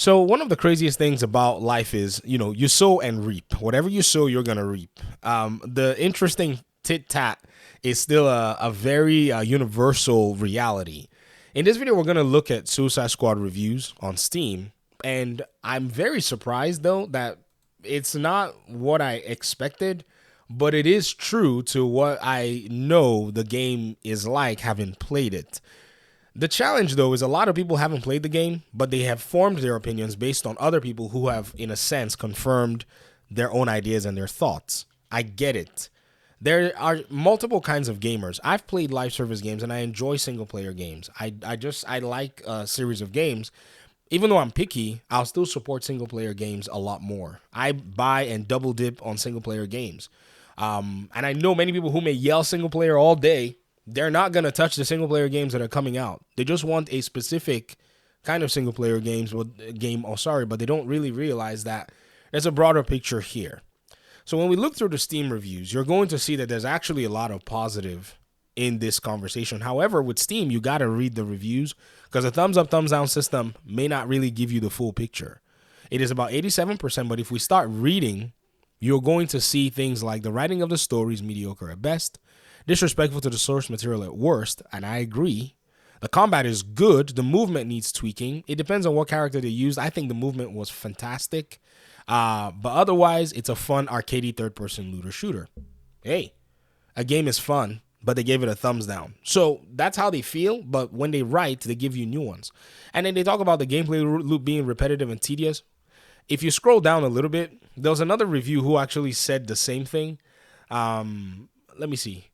So one of the craziest things about life is, you sow and reap. Whatever you sow, you're gonna reap. The interesting tit tat is still a very universal reality. In this video, we're gonna look at Suicide Squad reviews on Steam, and I'm very surprised though that it's not what I expected, but it is true to what I know the game is like having played it. The challenge, though, is a lot of people haven't played the game, but they have formed their opinions based on other people who have, in a sense, confirmed their own ideas and their thoughts. I get it. There are multiple kinds of gamers. I've played live service games and I enjoy single player games. I like a series of games. Even though I'm picky, I'll still support single player games a lot more. I buy and double dip on single player games. And I know many people who may yell single player all day. They're not going to touch the single player games that are coming out. They just want a specific kind of single player but they don't really realize that there's a broader picture here. So when we look through the Steam reviews, you're going to see that there's actually a lot of positive in this conversation. However, with Steam, you got to read the reviews because a thumbs up, thumbs down system may not really give you the full picture. It is about 87%, but if we start reading, you're going to see things like the writing of the story is mediocre at best, disrespectful to the source material at worst, and I agree. The combat is good. The movement needs tweaking. It depends on what character they used. I think the movement was fantastic. But otherwise, it's a fun, arcadey third-person looter shooter. Hey, a game is fun, but they gave it a thumbs down. So that's how they feel, but when they write, they give you new ones. And then they talk about the gameplay loop being repetitive and tedious. If you scroll down a little bit, there was another review who actually said the same thing. Let me see.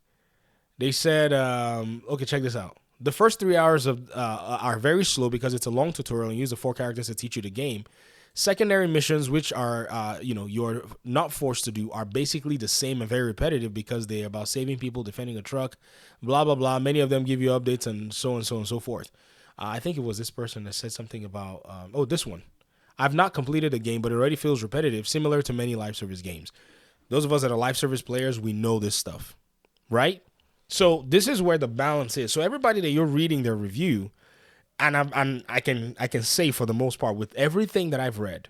They said, okay, check this out. The first 3 hours are very slow because it's a long tutorial and use the 4 characters to teach you the game. Secondary missions, which are, you're not forced to do, are basically the same and very repetitive because they're about saving people, defending a truck, blah, blah, blah. Many of them give you updates and so on and so forth. I think it was this person that said something about, this one. I've not completed a game, but it already feels repetitive, similar to many live service games. Those of us that are live service players, we know this stuff, right? So this is where the balance is. So everybody that you're reading their review, and I can say for the most part with everything that I've read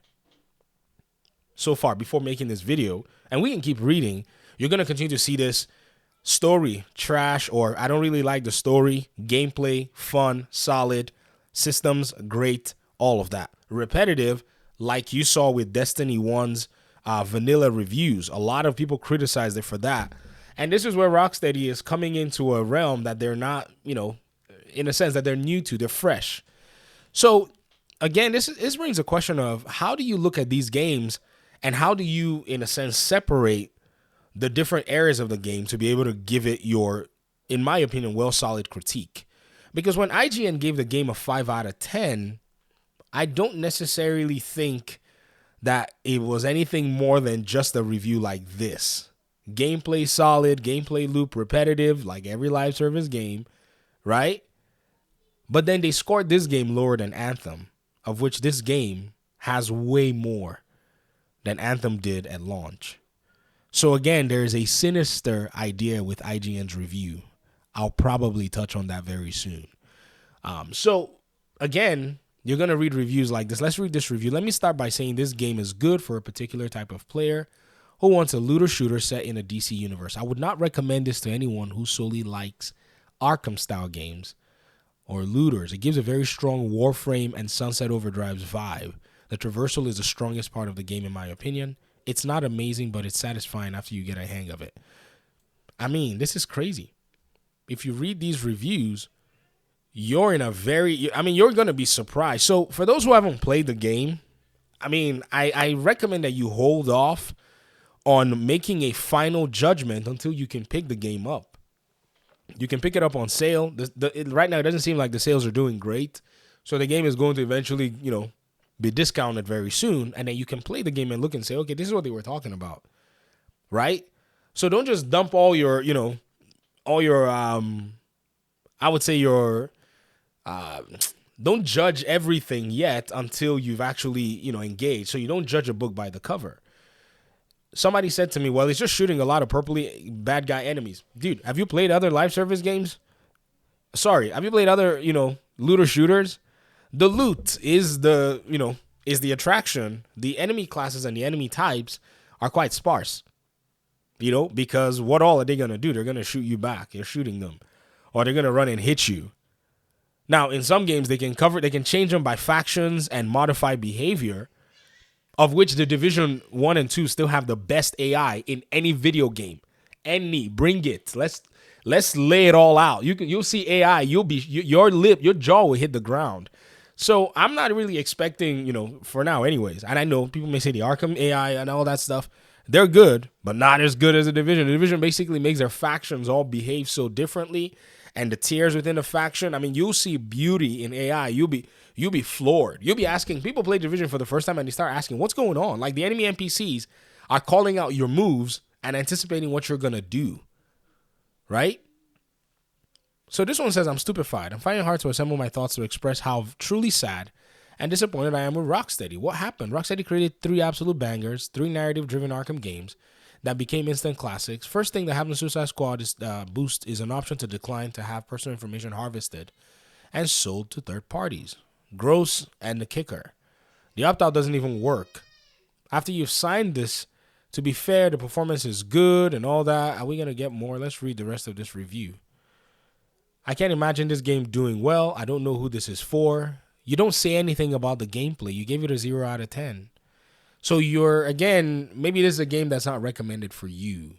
so far before making this video, and we can keep reading, you're going to continue to see this story trash, or I don't really like the story, gameplay, fun, solid, systems, great, all of that. Repetitive, like you saw with Destiny 1's vanilla reviews. A lot of people criticized it for that. And this is where Rocksteady is coming into a realm that they're not, in a sense that they're new to, they're fresh. So again, this brings a question of how do you look at these games and how do you, in a sense, separate the different areas of the game to be able to give it your, in my opinion, well solid critique. Because when IGN gave the game a 5 out of 10, I don't necessarily think that it was anything more than just a review like this. Gameplay solid, gameplay loop repetitive, like every live service game, right? But then they scored this game lower than Anthem, of which this game has way more than Anthem did at launch. So again, there is a sinister idea with IGN's review. I'll probably touch on that very soon. So again, you're going to read reviews like this. Let's read this review. Let me start by saying this game is good for a particular type of player who wants a looter shooter set in a DC universe. I would not recommend this to anyone who solely likes Arkham-style games or looters. It gives a very strong Warframe and Sunset Overdrive's vibe. The traversal is the strongest part of the game, in my opinion. It's not amazing, but it's satisfying after you get a hang of it. I mean, this is crazy. If you read these reviews, you're going to be surprised. So for those who haven't played the game, I recommend that you hold off on making a final judgment until you can pick the game up. You can pick it up on sale. Right now, it doesn't seem like the sales are doing great. So the game is going to eventually, be discounted very soon. And then you can play the game and look and say, okay, this is what they were talking about. Right? So don't just dump all your, don't judge everything yet until you've actually, engaged. So you don't judge a book by the cover. Somebody said to me, well, it's just shooting a lot of purpley bad guy enemies. Dude, have you played other live service games? Have you played other, looter shooters? The loot is the, is the attraction. The enemy classes and the enemy types are quite sparse. Because what all are they going to do? They're going to shoot you back. You're shooting them. Or they're going to run and hit you. Now, in some games, they can change them by factions and modify behavior, of which the Division 1 and 2 still have the best AI in any video game. Bring it. Let's lay it all out. You'll see AI, your jaw will hit the ground. So I'm not really expecting, for now anyways. And I know people may say the Arkham AI and all that stuff, they're good, but not as good as the Division. The Division basically makes their factions all behave so differently, and the tiers within the faction. I mean, you'll see beauty in AI. You'll be floored. You'll be asking, people play Division for the first time and they start asking, what's going on? Like, the enemy NPCs are calling out your moves and anticipating what you're going to do. Right? So this one says, I'm stupefied. I'm finding it hard to assemble my thoughts to express how truly sad and disappointed I am with Rocksteady. What happened? Rocksteady created 3 absolute bangers, 3 narrative-driven Arkham games that became instant classics. First thing that happened to Suicide Squad is Boost is an option to decline to have personal information harvested and sold to third parties. Gross, and the kicker, the opt-out doesn't even work. After you've signed this, to be fair, the performance is good and all that. Are we going to get more? Let's read the rest of this review. I can't imagine this game doing well. I don't know who this is for. You don't say anything about the gameplay. You gave it a 0 out of 10. So maybe this is a game that's not recommended for you,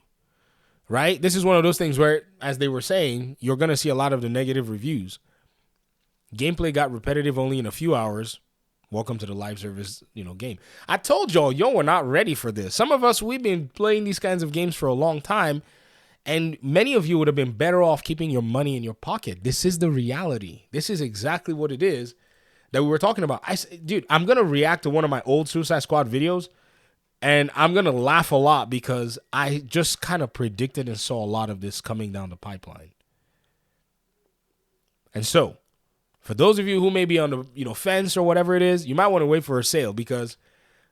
right? This is one of those things where, as they were saying, you're going to see a lot of the negative reviews. Gameplay got repetitive only in a few hours. Welcome to the live service, game. I told y'all, we're not ready for this. Some of us, we've been playing these kinds of games for a long time, and many of you would have been better off keeping your money in your pocket. This is the reality. This is exactly what it is that we were talking about. Dude, I'm going to react to one of my old Suicide Squad videos, and I'm going to laugh a lot because I just kind of predicted and saw a lot of this coming down the pipeline. And so, for those of you who may be on the fence or whatever it is, you might want to wait for a sale, because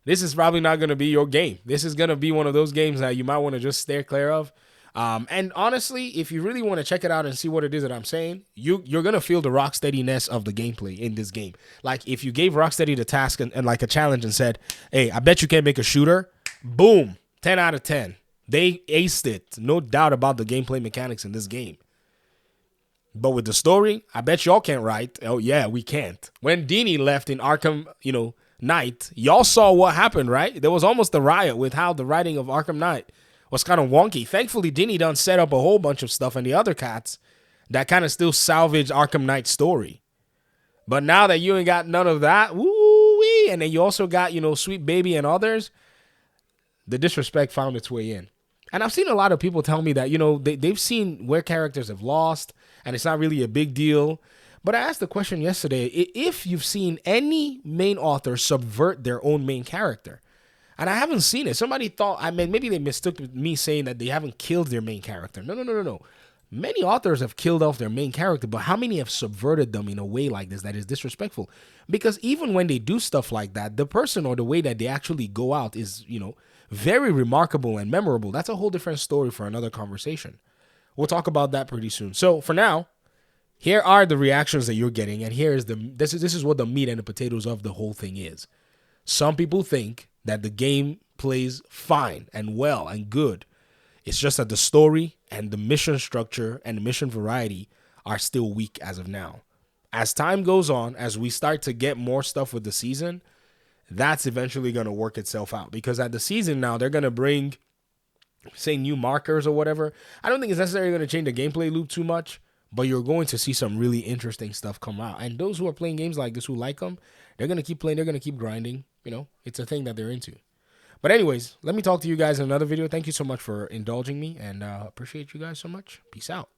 this is probably not going to be your game. This is going to be one of those games that you might want to just steer clear of. And honestly, if you really want to check it out and see what it is that I'm saying, you're going to feel the Rocksteady-ness of the gameplay in this game. Like, if you gave Rocksteady the task and like a challenge and said, hey, I bet you can't make a shooter, boom, 10 out of 10. They aced it. No doubt about the gameplay mechanics in this game. But with the story, I bet y'all can't write. Oh, yeah, we can't. When Dini left in Arkham, Knight, y'all saw what happened, right? There was almost a riot with how the writing of Arkham Knight was kind of wonky. Thankfully, Dini done set up a whole bunch of stuff and the other cats that kind of still salvage Arkham Knight's story. But now that you ain't got none of that, woo-wee, and then you also got, Sweet Baby and others, the disrespect found its way in. And I've seen a lot of people tell me that, they've seen where characters have lost, and it's not really a big deal. But I asked the question yesterday, if you've seen any main author subvert their own main character. And I haven't seen it. Somebody thought, maybe they mistook me saying that they haven't killed their main character. No. Many authors have killed off their main character, but how many have subverted them in a way like this that is disrespectful? Because even when they do stuff like that, the person or the way that they actually go out is, very remarkable and memorable. That's a whole different story for another conversation. We'll talk about that pretty soon. So for now, here are the reactions that you're getting, and this is what the meat and the potatoes of the whole thing is. Some people think that the game plays fine and well and good. It's just that the story and the mission structure and the mission variety are still weak as of now. As time goes on, as we start to get more stuff with the season, that's eventually going to work itself out. Because at the season now, they're going to bring, say, new markers or whatever. I don't think it's necessarily going to change the gameplay loop too much, but you're going to see some really interesting stuff come out. And those who are playing games like this, who like them, they're going to keep playing. They're going to keep grinding. It's a thing that they're into. But anyways, let me talk to you guys in another video. Thank you so much for indulging me, and appreciate you guys so much. Peace out.